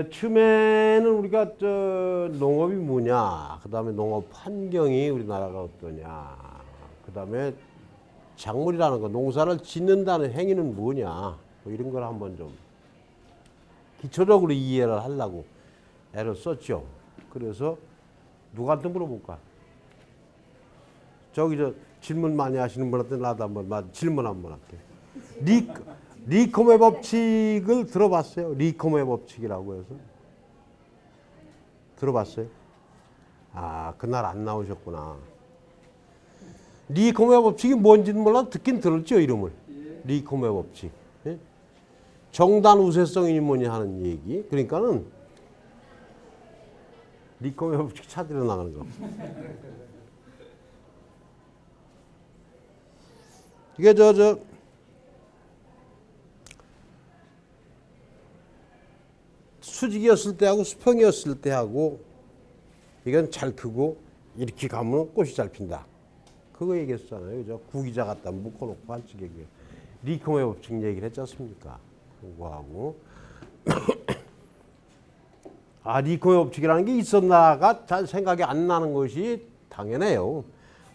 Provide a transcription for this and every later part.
처음에는 우리가 농업이 뭐냐, 그 다음에 농업 환경이 우리나라가 어떠냐, 그 다음에 작물이라는 거, 농사를 짓는다는 행위는 뭐냐, 뭐 이런 걸 한번 좀 기초적으로 이해를 하려고 애를 썼죠. 그래서 누구한테 물어볼까? 저기 질문 많이 하시는 분한테 나도 한번 질문 한번 할게. 리코메 법칙을 들어봤어요? 리코메 법칙이라고 해서 들어봤어요? 아, 그날 안 나오셨구나. 리코메 법칙이 뭔지는 몰라 듣긴 들었죠, 이름을. 리코메 법칙. 예? 정단 우세성이니 뭐니 하는 얘기. 그러니까는 리코메 법칙 찾으러 나가는 거. 이게 수직이었을 때하고 수평이었을 때하고 이건 잘 크고 이렇게 가면 꽃이 잘 핀다. 그거 얘기했잖아요. 그죠? 구기자 갖다 묶어놓고 한쪽에 리코메 법칙 얘기를 했지 않습니까? 그거하고 아, 리코메 법칙이라는 게 있었나가 잘 생각이 안 나는 것이 당연해요.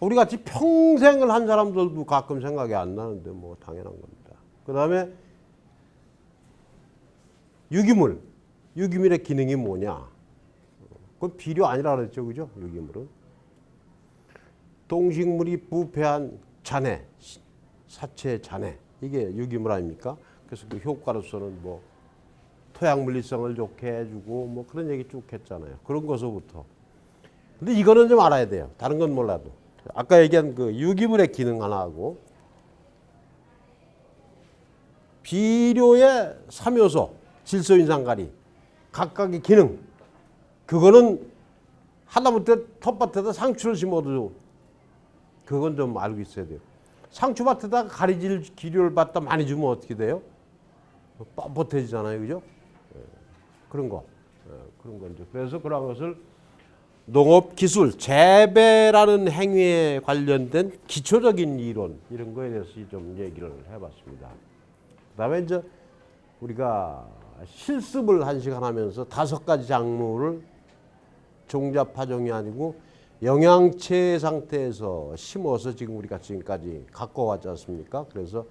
우리 같이 평생을 한 사람들도 가끔 생각이 안 나는데 뭐 당연한 겁니다. 그 다음에 유기물의 기능이 뭐냐? 그건 비료 아니라 그랬죠, 그죠? 유기물은 동식물이 부패한 잔해, 사체 잔해, 이게 유기물 아닙니까? 그래서 그 효과로서는 뭐 토양 물리성을 좋게 해주고 뭐 그런 얘기 쭉 했잖아요. 그런 것서부터. 근데 이거는 좀 알아야 돼요. 다른 건 몰라도. 아까 얘기한 그 유기물의 기능 하나 하고 비료의 3요소, 질소, 인산가리 각각의 기능, 그거는 하다못해 텃밭에다 상추를 심어도 그건 좀 알고 있어야 돼요. 상추밭에다가 가리질 기료를 갖다 많이 주면 어떻게 돼요? 뻣뻣해지잖아요, 그죠? 그런 거, 그런 거죠. 그래서 그런 것을 농업 기술, 재배라는 행위에 관련된 기초적인 이론, 이런 거에 대해서 좀 얘기를 해봤습니다. 그 다음에 이제 우리가 실습을 1시간 하면서 5가지 작물을 종자파종이 아니고 영양체 상태에서 심어서 지금 우리가 지금까지 갖고 왔지 않습니까? 그래서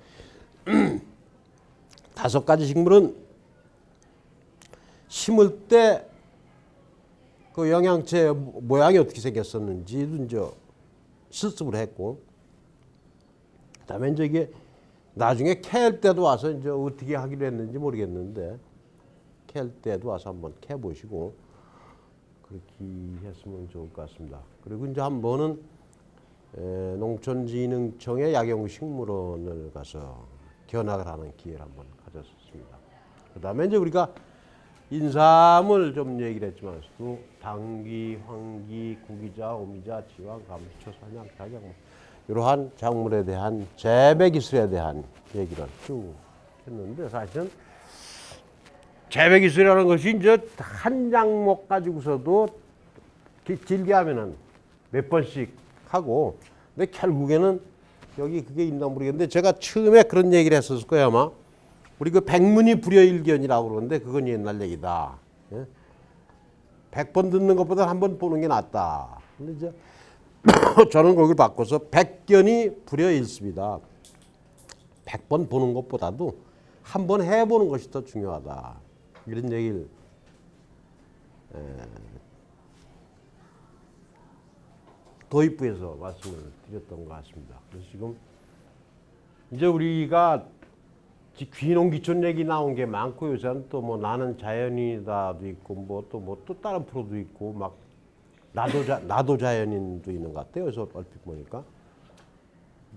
5가지 식물은 심을 때 그 영양체 모양이 어떻게 생겼었는지도 이제 실습을 했고, 그다음에 이제 이게 나중에 캘 때도 와서 이제 어떻게 하기로 했는지 모르겠는데 캘 때도 와서 한번 캐 보시고 그렇게 했으면 좋을 것 같습니다. 그리고 이제 한 번은 농촌진흥청의 약용식물원을 가서 견학을 하는 기회를 한번 가졌습니다. 그다음에 이제 우리가 인삼을 좀 얘기를 했지만 당귀, 황귀, 구기자, 오미자, 지황, 감시초, 산양, 작약 이러한 작물에 대한 재배 기술에 대한 얘기를 쭉 했는데, 사실은 재배 기술이라는 것이 이제 한 작목 가지고서도 길게 하면은 몇 번씩 하고, 근데 결국에는 여기 그게 있나 모르겠는데 제가 처음에 그런 얘기를 했었을 거예요, 아마. 우리 그 백문이 불여일견이라고 그러는데 그건 옛날 얘기다. 100번 듣는 것보다 한 번 보는 게 낫다. 근데 이제 저는 거기를 바꿔서 백견이 불여일습이다. 100번 보는 것보다도 한 번 해보는 것이 더 중요하다. 이런 얘기를 도입부에서 말씀을 드렸던 것 같습니다. 그래서 지금 이제 우리가 귀농 귀촌 얘기 나온 게 많고, 요새는 또 뭐 나는 자연인이다도 있고 또 다른 프로도 있고 막 나도 자연인도 있는 것 같아요. 그래서 얼핏 보니까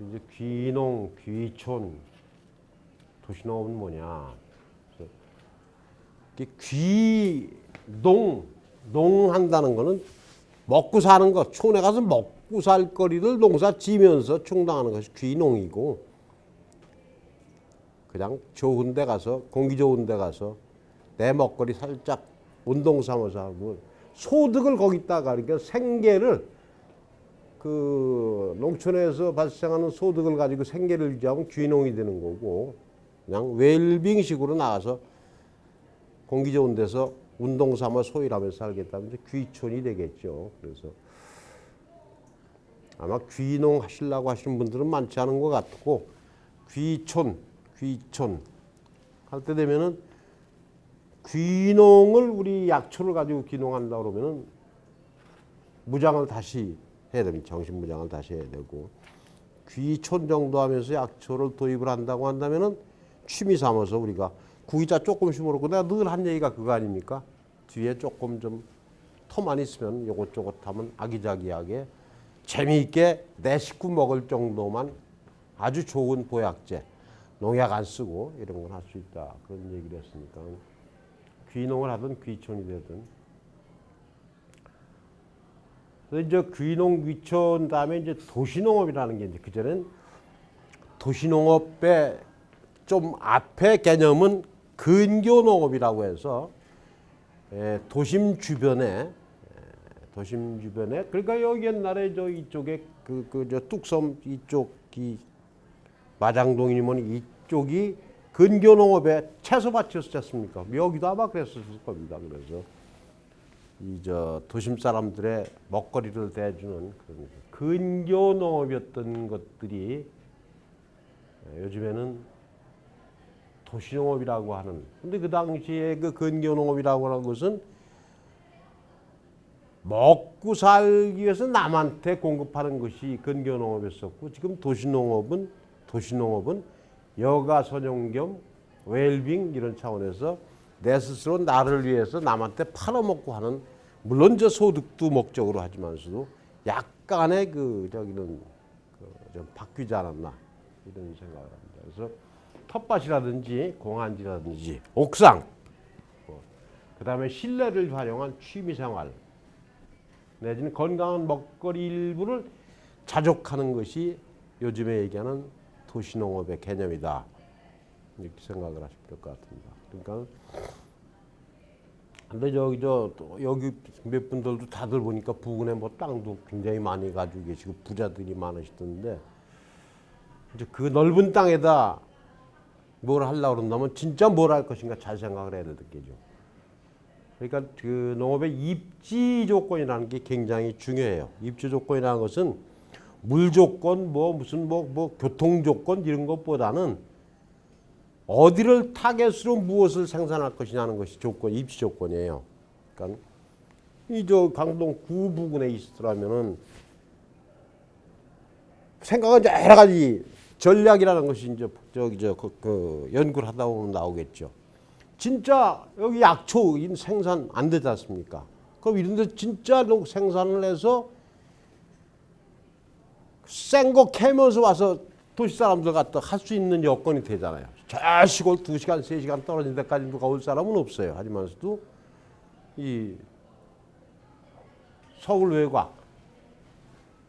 이제 귀농, 귀촌, 도시농업은 뭐냐? 농한다는 거는 먹고 사는 것, 촌에 가서 먹고 살 거리를 농사 지면서 충당하는 것이 귀농이고, 그냥 좋은 데 가서, 공기 좋은 데 가서 내 먹거리 살짝 운동 삼아서 하고 소득을 거기다가, 그러니까 생계를 그 농촌에서 발생하는 소득을 가지고 생계를 유지하면 귀농이 되는 거고, 그냥 웰빙식으로 나가서 공기 좋은 데서 운동 삼아 소일하면서 살겠다면 이제 귀촌이 되겠죠. 그래서 아마 귀농 하시려고 하시는 분들은 많지 않은 것 같고 귀촌 할 때 되면은 귀농을 우리 약초를 가지고 귀농한다 그러면은 무장을 다시 해야 됩니다. 정신 무장을 다시 해야 되고 귀촌 정도 하면서 약초를 도입을 한다고 한다면은 취미 삼아서 우리가 구기자 조금씩 모르고 내가 늘 한 얘기가 그거 아닙니까? 뒤에 조금 좀 터만 있으면 요것저것 하면 아기자기하게 재미있게 내 식구 먹을 정도만 아주 좋은 보약제, 농약 안 쓰고 이런 건 할 수 있다. 그런 얘기를 했으니까 귀농을 하든 귀촌이 되든. 그래서 이제 귀농, 귀촌 다음에 이제 도시농업이라는 게 이제 그전엔 도시농업의 좀 앞에 개념은 근교농업이라고 해서 도심 주변에 그러니까 여기 옛날에 저 이쪽에 저 뚝섬 이쪽이 마장동이니 뭐니 이쪽이 근교농업의 채소밭이었지 않습니까? 여기도 아마 그랬었을 겁니다. 그래서 이 저 도심 사람들의 먹거리를 대주는 그런 근교농업이었던 것들이 요즘에는 도시농업이라고 하는. 근데 그 당시에 그 근교농업이라고 하는 것은 먹고 살기 위해서 남한테 공급하는 것이 근교농업이었었고 지금 도시농업은 여가 선용 겸 웰빙 이런 차원에서 내 스스로 나를 위해서 남한테 팔아먹고 하는 물론 저 소득도 목적으로 하지만서도 약간의 그 저기는 좀 바뀌지 않았나 이런 생각을 합니다. 그래서 텃밭이라든지 공안지라든지 옥상, 그다음에 실내를 활용한 취미생활 내지는 건강한 먹거리 일부를 자족하는 것이 요즘에 얘기하는 도시농업의 개념이다. 이렇게 생각을 하시면 될 것 같습니다. 그러니까 근데 여기 몇 분들도 다들 보니까 부근에 뭐 땅도 굉장히 많이 가지고 계시고 부자들이 많으시던데 이제 그 넓은 땅에다 뭘 하려고 그런다면 진짜 뭘 할 것인가 잘 생각을 해야 되겠죠. 그러니까 그 농업의 입지 조건이라는 게 굉장히 중요해요. 입지 조건이라는 것은 물 조건, 무슨 교통 조건 이런 것보다는 어디를 타겟으로 무엇을 생산할 것이냐는 것이 입지 조건이에요. 그러니까 이 저 강동 구 부근에 있으라면은 생각은 여러 가지 전략이라는 것이 이제 연구를 하다 보면 나오겠죠. 진짜 여기 약초 생산 안 되지 않습니까? 그럼 이런 데 진짜 생산을 해서 센 거 캐면서 와서 도시 사람들 갖다 할 수 있는 여건이 되잖아요. 저 시골 2시간, 3시간 떨어진 데까지 누가 올 사람은 없어요. 하지만서도 이 서울 외곽,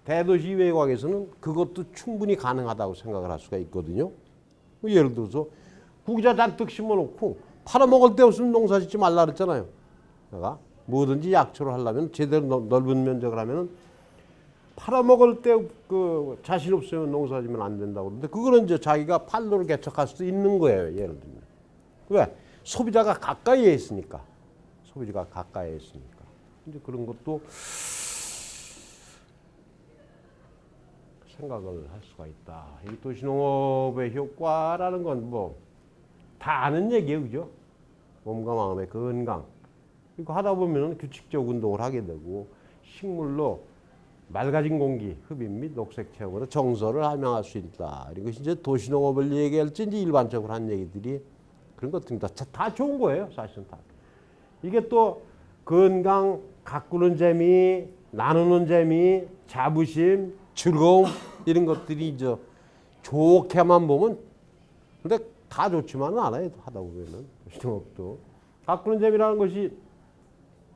대도시 외곽에서는 그것도 충분히 가능하다고 생각을 할 수가 있거든요. 예를 들어서 구기자 잔뜩 심어놓고 팔아먹을 데 없으면 농사 짓지 말라 그랬잖아요. 내가 뭐든지 약초를 하려면 제대로 넓은 면적을 하면 팔아먹을 때 그 자신 없으면 농사 짓면 안 된다고 그러는데 그거는 이제 자기가 판로를 개척할 수도 있는 거예요. 예를 들면. 왜? 소비자가 가까이에 있으니까. 소비자가 가까이에 있으니까. 이제 그런 것도 생각을 할 수가 있다. 이 도시농업의 효과라는 건 뭐 다 아는 얘기예요, 그죠? 몸과 마음의 건강. 이거 하다 보면 규칙적 운동을 하게 되고 식물로 맑아진 공기, 흡입 및 녹색 체험으로 정서를 함양할 수 있다. 이것이 이제 도시농업을 얘기할지 이제 일반적으로 한 얘기들이 그런 것들입니다. 다 좋은 거예요, 사실은 다. 이게 또 건강, 가꾸는 재미, 나누는 재미, 자부심, 즐거움 이런 것들이 이제 좋게만 보면 근데 다 좋지만은 않아요. 하다 보면은 도시농업도 가꾸는 재미라는 것이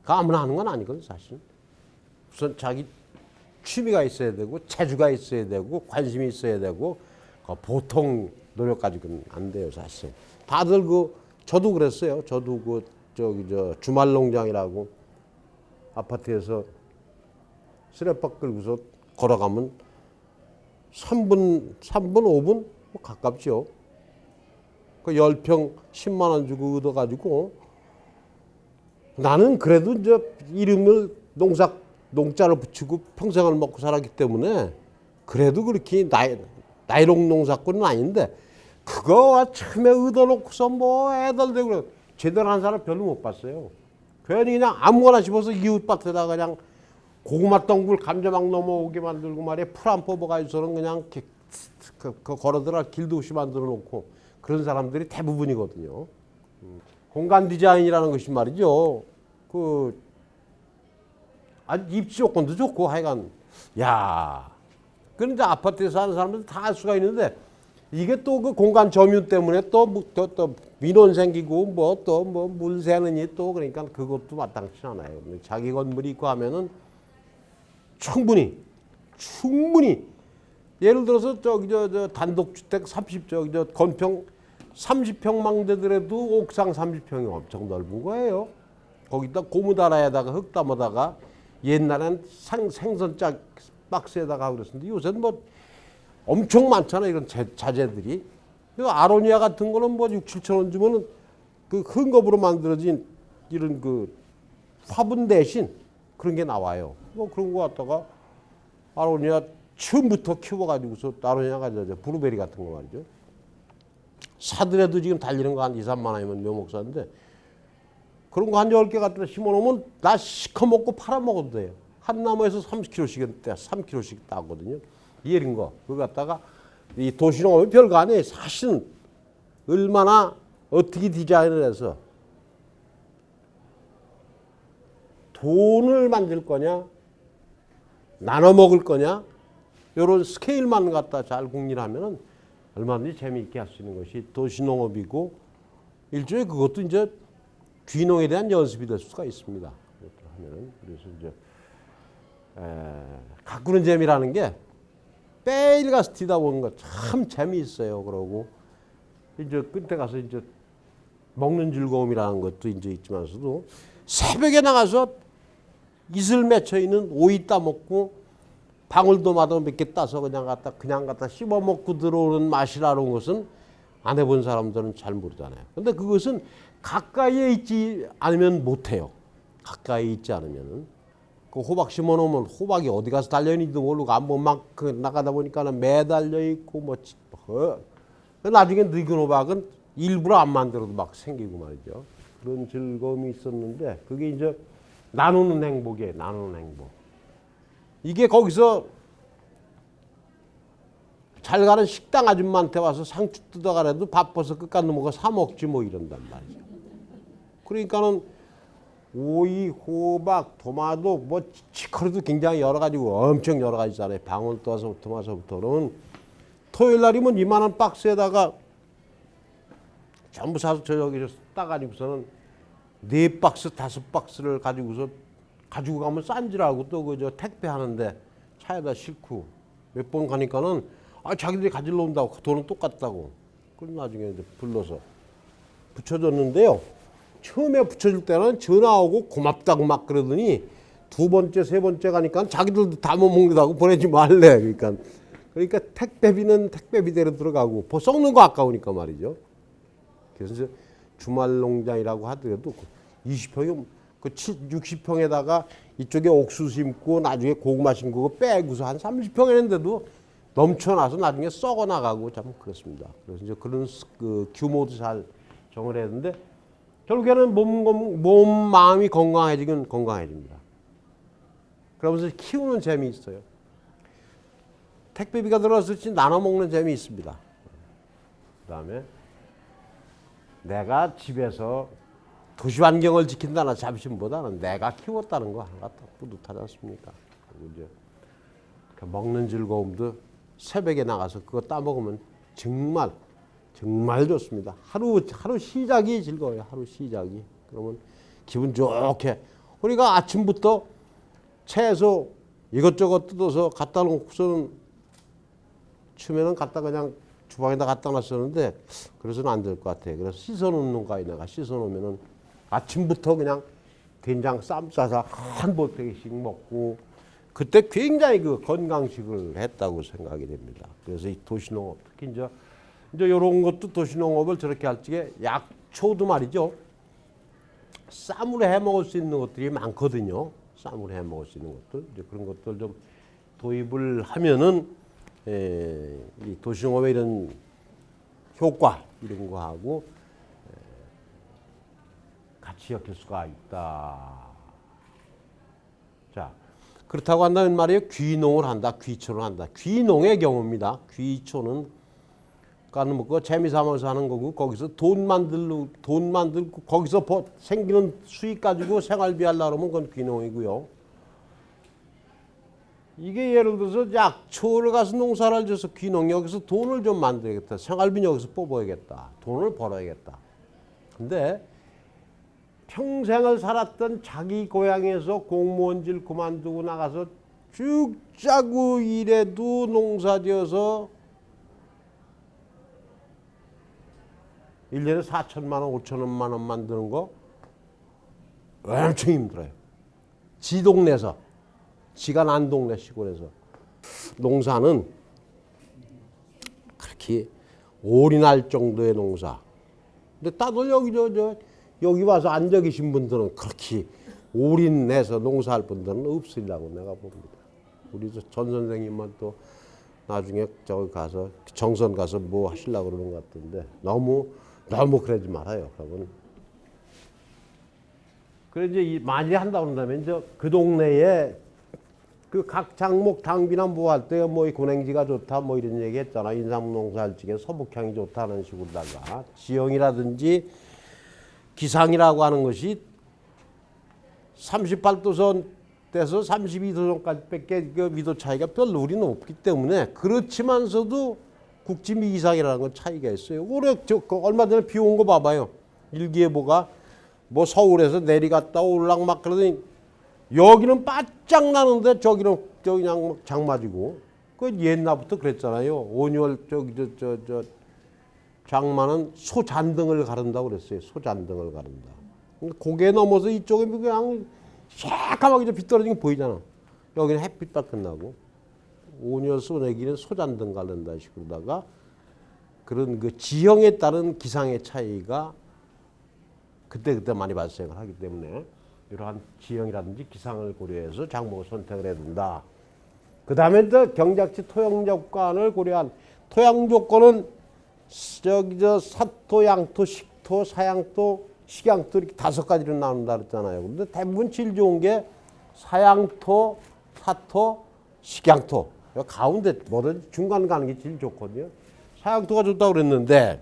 아무나 하는 건 아니거든 사실. 우선 자기 취미가 있어야 되고 재주가 있어야 되고 관심이 있어야 되고 보통 노력 가지고는 안 돼요 사실. 다들 저도 그랬어요. 저도 주말 농장이라고 아파트에서 쓰레빠 끌고서 걸어가면 3분 5분 가깝죠. 그 10평 10만 원 주고 얻어가지고 나는 그래도 이제 이름을 농자를 붙이고 평생을 먹고 살았기 때문에 그래도 그렇게 나이롱 농사꾼은 아닌데 그거 처음에 얻어놓고서 뭐 애들 되고 그래. 제대로 한 사람 별로 못 봤어요. 괜히 그냥 아무거나 집어서 이웃밭에다가 그냥 고구마 덩굴 감자 막 넘어오게 만들고 말이야. 풀 안 뽑아가지고서는 그냥 걸어 들어갈 길도 없이 만들어 놓고 그런 사람들이 대부분이거든요. 공간 디자인이라는 것이 말이죠. 입지 조건도 좋고 하여간 야. 그런데 아파트에 사는 사람들 다 알 수가 있는데 이게 또 그 공간 점유 때문에 또 민원 생기고 뭐 물 새느니 또 그러니까 그것도 마땅치 않아요. 자기 건물이 있고 하면은 충분히 예를 들어서 저 단독주택 건평 30평 되더라도 옥상 30평이 엄청 넓은 거예요. 거기다 고무다라에다가 흙 담아다가 옛날엔 생선짝 박스에다가 그랬었는데 요새는 뭐 엄청 많잖아요. 이런 자재들이. 아로니아 같은 거는 뭐 6, 7천 원 주면은 그 흙업으로 만들어진 이런 그 화분 대신 그런 게 나와요. 뭐 그런 거 갖다가 아로니아 처음부터 키워가지고서 아로니아가 브루베리 같은 거 말이죠. 사더라도 지금 달리는 거 한 2, 3만 원이면 묘목 사는데 그런 거 한 10개 갖다 심어놓으면 나 시커먹고 팔아먹어도 돼요. 한 나무에서 30kg씩, 3kg씩 따거든요. 이런 거. 그거 갖다가 이 도시농업이 별거 아니에요. 사실은 얼마나 어떻게 디자인을 해서 돈을 만들 거냐, 나눠 먹을 거냐, 이런 스케일만 갖다 잘 궁리하면은 얼마든지 재미있게 할 수 있는 것이 도시농업이고 일종의 그것도 이제 귀농에 대한 연습이 될 수가 있습니다. 하면은 그래서 이제 가꾸는 재미라는 게 매일 가서 뛰다 보는 거 참 재미있어요. 그러고 이제 끝에 가서 이제 먹는 즐거움이라는 것도 이제 있지만서도 새벽에 나가서 이슬 맺혀 있는 오이 따 먹고 방울도마도 몇 개 따서 그냥 갖다 씹어 먹고 들어오는 맛이라는 것은 안 해본 사람들은 잘 모르잖아요. 근데 그것은 가까이에 있지 않으면 못해요. 가까이 있지 않으면은. 그 호박 심어 놓으면 호박이 어디 가서 달려있는지도 모르고 한번 막 나가다 보니까는 매달려 있고 나중에 늙은 호박은 일부러 안 만들어도 막 생기고 말이죠. 그런 즐거움이 있었는데 그게 이제 나누는 행복이에요. 나누는 행복. 이게 거기서 잘 가는 식당 아줌마한테 와서 상추 뜯어가라도 바빠서 끝까지 넘어가 사 먹지 뭐 이런단 말이죠. 그러니까는 오이, 호박, 토마토, 뭐 치커리도 굉장히 여러 가지고 엄청 여러 가지잖아요. 방울토마토부터 마서부터. 그러면 토요일 날이면 이만한 박스에다가 전부 사서 저기서 따가지고서는 4박스, 5박스를 가지고 가면 싼 줄 알고 또 그저 택배하는데 차에다 싣고 몇 번 가니까는 자기들이 가지러 온다고 돈은 똑같다고. 그럼 나중에 이제 불러서 붙여줬는데요. 처음에 붙여줄 때는 전화 오고 고맙다고 막 그러더니 두 번째, 세 번째 가니까 자기들도 다 못 먹는다고 보내지 말래. 그러니까 택배비는 택배비대로 들어가고 썩는 거 아까우니까 말이죠. 그래서 주말 농장이라고 하더라도 20평이 60평에다가 이쪽에 옥수수 심고 나중에 고구마 심고 빼고서 한 30평 했는데도 넘쳐나서 나중에 썩어 나가고 참 그렇습니다. 그래서 이제 그런 그 규모도 잘 정을 해야 되는데 결국에는 몸 마음이 건강해지긴 건강해집니다. 그러면서 키우는 재미 있어요. 택배비가 들어왔을 때 나눠 먹는 재미 있습니다. 그다음에 내가 집에서 도시 환경을 지킨다는 자부심보다는 내가 키웠다는 거 하나가 더 뿌듯하지 않습니까? 그리고 이제 먹는 즐거움도 새벽에 나가서 그거 따 먹으면 정말 좋습니다. 하루 시작이 즐거워요. 하루 시작이. 그러면 기분 좋게. 우리가 아침부터 채소 이것저것 뜯어서 갖다 놓고서는 처음에는 그냥 주방에다 갖다 놨었는데 그래서는 안 될 것 같아요. 그래서 씻어 놓는 거에 내가 씻어 놓으면은 아침부터 그냥 된장 쌈 싸서 한 보태기씩 먹고 그때 굉장히 그 건강식을 했다고 생각이 됩니다. 그래서 이 도시농업 특히 이제 이런 것도 도시농업을 저렇게 할 적에 약초도 말이죠. 쌈으로 해 먹을 수 있는 것들이 많거든요. 쌈으로 해 먹을 수 있는 것들. 이제 그런 것들 좀 도입을 하면은 이 도시농업의 이런 효과 이런 거하고 같이 엮일 수가 있다. 자, 그렇다고 한다면 말이에요. 귀농을 한다, 귀초를 한다. 귀농의 경우입니다. 귀초는 그러니까 뭐 재미 삼아서 하는 거고 거기서 돈 만들고 거기서 생기는 수익 가지고 생활비 하려고 하면 그건 귀농이고요. 이게 예를 들어서 약초를 가서 농사를 져서 귀농 여기서 돈을 좀 만들겠다. 생활비 여기서 뽑아야겠다. 돈을 벌어야겠다. 근데 평생을 살았던 자기 고향에서 공무원질 그만두고 나가서 쭉 짜고 일해도 농사 지어서 1년에 4천만 원, 5천만 원 만드는 거 엄청 힘들어요. 지 동네에서, 지가 난 동네 시골에서. 농사는 그렇게 올인할 정도의 농사. 근데 다들 여기 와서 앉아 계신 분들은 그렇게 올인해서 농사할 분들은 없으리라고 내가 봅니다. 우리 전 선생님만 또 나중에 저기 가서 정선 가서 뭐 하시려고 그러는 것 같은데 너무 그러지 말아요. 그러면 그래 이제 많이 한다고 그런다면 이제 그 동네에 그 각 장목 당비나 뭐 할 때 뭐 고냉지가 좋다 뭐 이런 얘기 했잖아. 인삼농사할 적에 서북향이 좋다는 식으로다가 지형이라든지 기상이라고 하는 것이 38도선 돼서 32도선까지 밖에 그 위도 차이가 별로 우리는 없기 때문에 그렇지만서도 국지미 이상이라는 건 차이가 있어요. 올해 얼마 전에 비 온 거 봐봐요. 일기예보가 뭐 서울에서 내리갔다 올락 막 그러더니 여기는 바짝 나는데 저기는 그냥 장마지고 그 옛날부터 그랬잖아요. 5월 저 장마는 소잔등을 가른다고 그랬어요. 소잔등을 가른다. 고개 넘어서 이쪽에 그냥 새까맣게 빛 떨어지는 게 보이잖아. 여기는 햇빛만 끝나고 5년 소내기는 소잔등 가른다 식으로다가 그런 그 지형에 따른 기상의 차이가 그때 많이 발생을 하기 때문에 이러한 지형이라든지 기상을 고려해서 작목을 선택을 해야 된다. 그 다음에 또 경작지 토양 조건을 고려한 토양 조건은 사토, 양토, 식토, 사양토, 식양토 이렇게 5가지로 나눈다 그랬잖아요. 근데 대부분 질 좋은 게 사양토, 사토, 식양토. 가운데 뭐든 중간 가는 게 질 좋거든요. 사양토가 좋다고 그랬는데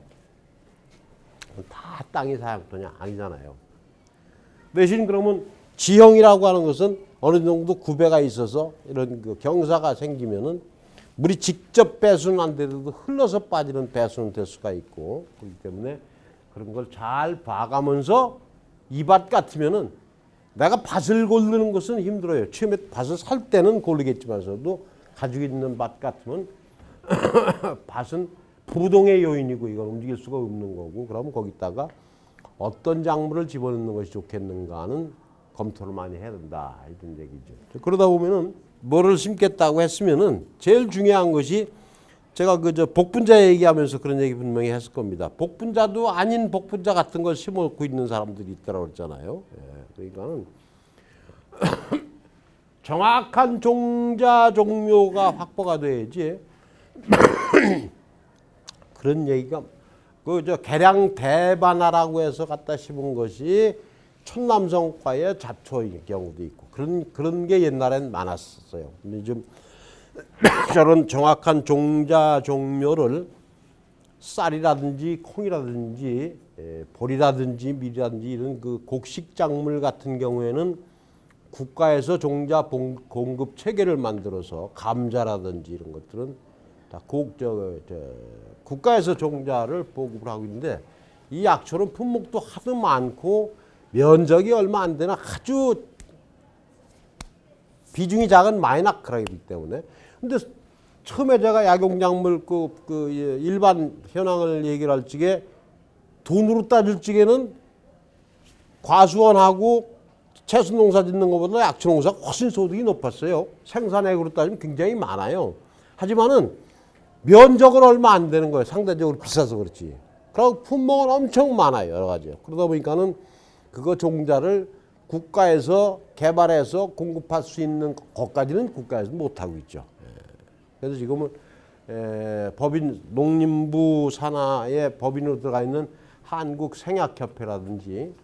다 땅이 사양토냐 아니잖아요. 대신 그러면 지형이라고 하는 것은 어느 정도 구배가 있어서 이런 그 경사가 생기면은 물이 직접 배수는 안 되더라도 흘러서 빠지는 배수는 될 수가 있고 그렇기 때문에 그런 걸 잘 봐가면서 이 밭 같으면은 내가 밭을 고르는 것은 힘들어요. 처음에 밭을 살 때는 고르겠지만서도 가지고 있는 밭 같으면 밭은 부동의 요인이고 이건 움직일 수가 없는 거고 그러면 거기다가 어떤 작물을 집어넣는 것이 좋겠는가는 검토를 많이 해야 된다 이런 얘기죠. 그러다 보면은 뭐를 심겠다고 했으면은 제일 중요한 것이 제가 그저 복분자 얘기하면서 그런 얘기 분명히 했을 겁니다. 복분자도 아닌 복분자 같은 걸 심어놓고 있는 사람들이 있다고 그랬잖아요. 그러니까는 정확한 종자 종묘가 확보가 돼야지 그런 얘기가 그저 개량 대반화라고 해서 갖다 심은 것이 촌남성과의 잡초일 경우도 있고 그런 게 옛날엔 많았었어요. 근데 좀 저런 정확한 종자 종묘를 쌀이라든지 콩이라든지 보리라든지 밀이라든지 이런 그 곡식 작물 같은 경우에는 국가에서 종자 공급 체계를 만들어서 감자라든지 이런 것들은 다 국가에서 종자를 보급을 하고 있는데 이 약초는 품목도 하도 많고 면적이 얼마 안 되나 아주 비중이 작은 마이너크라기 때문에 근데 처음에 제가 약용작물 일반 현황을 얘기를 할 적에 돈으로 따질 적에는 과수원하고 채소농사 짓는 것보다 약초농사가 훨씬 소득이 높았어요. 생산액으로 따지면 굉장히 많아요. 하지만은 면적은 얼마 안 되는 거예요. 상대적으로 비싸서 그렇지. 그리고 품목은 엄청 많아요. 여러 가지. 그러다 보니까는 그거 종자를 국가에서 개발해서 공급할 수 있는 것까지는 국가에서 못하고 있죠. 그래서 지금은 법인 농림부 산하에 법인으로 들어가 있는 한국생약협회라든지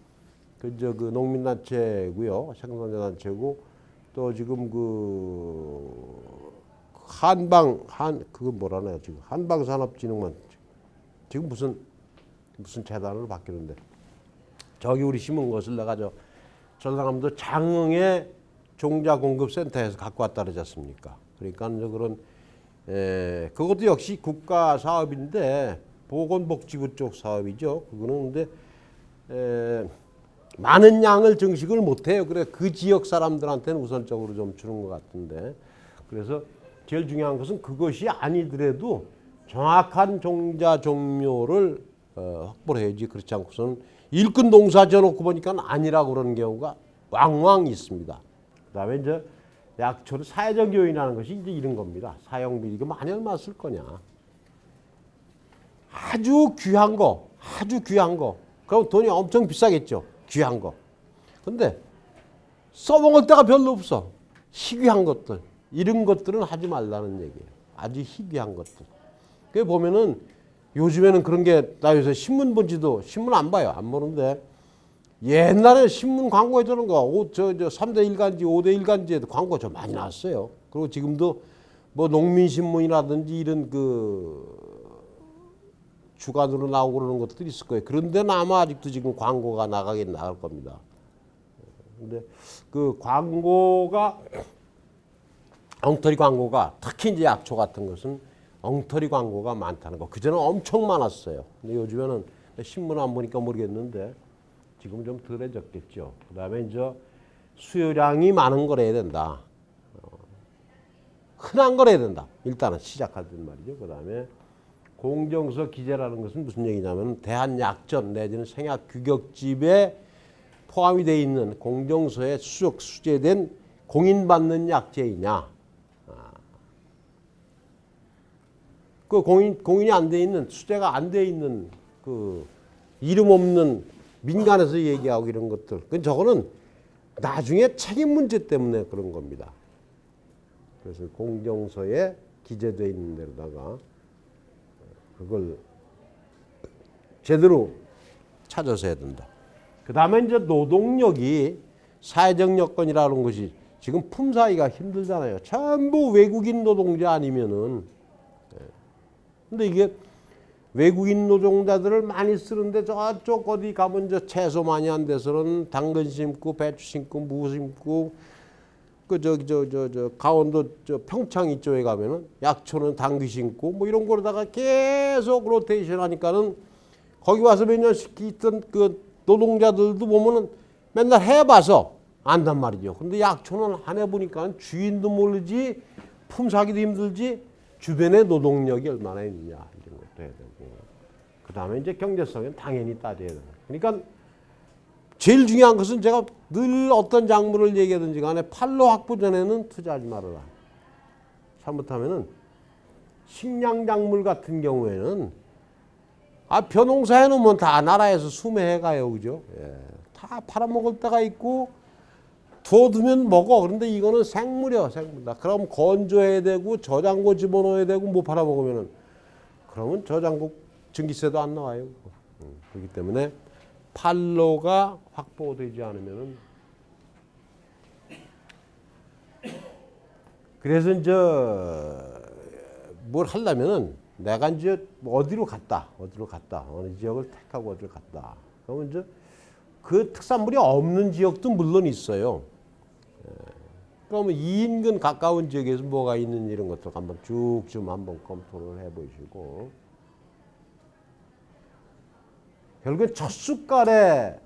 그 농민단체고요, 생산자단체고 또 지금 그거 뭐라나요 지금 한방산업진흥원 지금 무슨 재단으로 바뀌는데 저기 우리 심은 것을 내가 전라남도 장흥의 종자공급센터에서 갖고 왔다 그러지 않습니까? 그러니까 그런 그것도 역시 국가 사업인데 보건복지부 쪽 사업이죠. 그거는 근데 많은 양을 증식을 못해요. 그래 그 지역 사람들한테는 우선적으로 좀 주는 것 같은데 그래서 제일 중요한 것은 그것이 아니더라도 정확한 종자 종묘를 확보를 해야지. 그렇지 않고서는 일꾼 농사 지어놓고 보니까 아니라고 그러는 경우가 왕왕 있습니다. 그다음에 이제 약초를 사회적 요인이라는 것이 이제 이런 겁니다. 사용비 이거 많이 얼마 쓸 거냐. 아주 귀한 거. 그럼 돈이 엄청 비싸겠죠. 귀한 거. 근데 써먹을 데가 별로 없어. 희귀한 것들. 이런 것들은 하지 말라는 얘기예요. 아주 희귀한 것들. 그 보면은 요즘에는 그런 게 나 요새 신문 본지도 신문 안 봐요. 안 보는데 옛날에 신문 광고에 저런 거 3대 일간지 5대 일간지에도 광고가 좀 많이 나왔어요. 그리고 지금도 뭐 농민신문이라든지 이런 주간으로 나오고 그러는 것들이 있을 거예요. 그런데는 아마 아직도 지금 광고가 나가긴 나갈 겁니다. 근데 그 광고가 엉터리 광고가 특히 이제 약초 같은 것은 엉터리 광고가 많다는 거. 그전에는 엄청 많았어요. 근데 요즘에는 신문 안 보니까 모르겠는데 지금은 좀 덜해졌겠죠. 그다음에 이제 수요량이 많은 걸 해야 된다. 흔한 걸 해야 된다. 일단은 시작할 때 말이죠. 그다음에 공정서 기재라는 것은 무슨 얘기냐면 대한약전 내지는 생약규격집에 포함이 되어 있는 공정서에 수재된 공인받는 약재이냐. 그 공인이 안 돼 있는 수재가 안 돼 있는 그 이름 없는 민간에서 얘기하고 이런 것들. 그 저거는 나중에 책임 문제 때문에 그런 겁니다. 그래서 공정서에 기재되어 있는 데로다가 그걸 제대로 찾아서 해야 된다. 그 다음에 이제 노동력이 사회적 여건이라는 것이 지금 품사기가 힘들잖아요. 전부 외국인 노동자 아니면은. 근데 이게 외국인 노동자들을 많이 쓰는데 저쪽 어디 가면 저 채소 많이 한 데서는 당근 심고 배추 심고 무 심고 그 강원도 평창 이쪽에 가면은 약초는 당귀 심고 뭐 이런 거로다가 계속 로테이션 하니까는 거기 와서 몇 년씩 있던 그 노동자들도 보면은 맨날 해봐서 안단 말이죠. 근데 약초는 안 해보니까 주인도 모르지 품사기도 힘들지 주변에 노동력이 얼마나 있느냐 이런 것도 해야 되고 그 다음에 이제 경제성은 당연히 따져야 되고 그러니까 제일 중요한 것은 제가 늘 어떤 작물을 얘기하든지 간에 판로 확보 전에는 투자하지 말아라. 잘못하면은 식량작물 같은 경우에는 벼농사 해놓으면 다 나라에서 수매해가요. 그죠? 예. 다 팔아먹을 때가 있고 두어두면 먹어. 그런데 이거는 생물이야. 생물이다. 그럼 건조해야 되고 저장고 집어넣어야 되고 못 팔아먹으면은 그러면 저장고 증기세도 안 나와요. 그렇기 때문에 판로가 확보되지 않으면은 그래서 이제 뭘 하려면은 내가 이제 어디로 갔다 어느 지역을 택하고 어디를 갔다 그러면 이제 그 특산물이 없는 지역도 물론 있어요. 그러면 이 인근 가까운 지역에서 뭐가 있는 이런 것들 한번 쭉 좀 한번 검토를 해보시고 결국엔 첫 숟갈에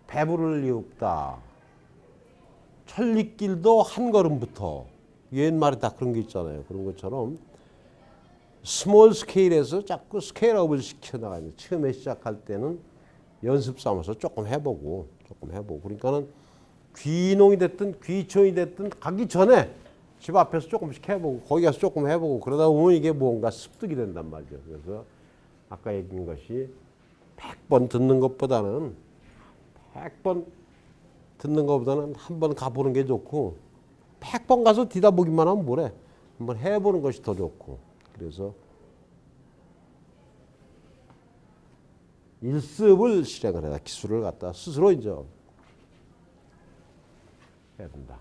배부를 리 없다. 천리길도 한 걸음부터 옛말에 다 그런 게 있잖아요. 그런 것처럼 스몰 스케일에서 자꾸 스케일업을 시켜나가는 처음에 시작할 때는 연습 삼아서 조금 해보고 그러니까는 귀농이 됐든 귀촌이 됐든 가기 전에 집 앞에서 조금씩 해보고 거기 가서 조금 해보고 그러다 보면 이게 뭔가 습득이 된단 말이죠. 그래서 아까 얘기한 것이 100번 듣는 것보다는 100번 듣는 것보다는 한 번 가보는 게 좋고 100번 가서 뒤다보기만 하면 뭐래. 한번 해보는 것이 더 좋고. 그래서 일습을 실행을 해라. 기술을 갖다 스스로 이제 해야 된다.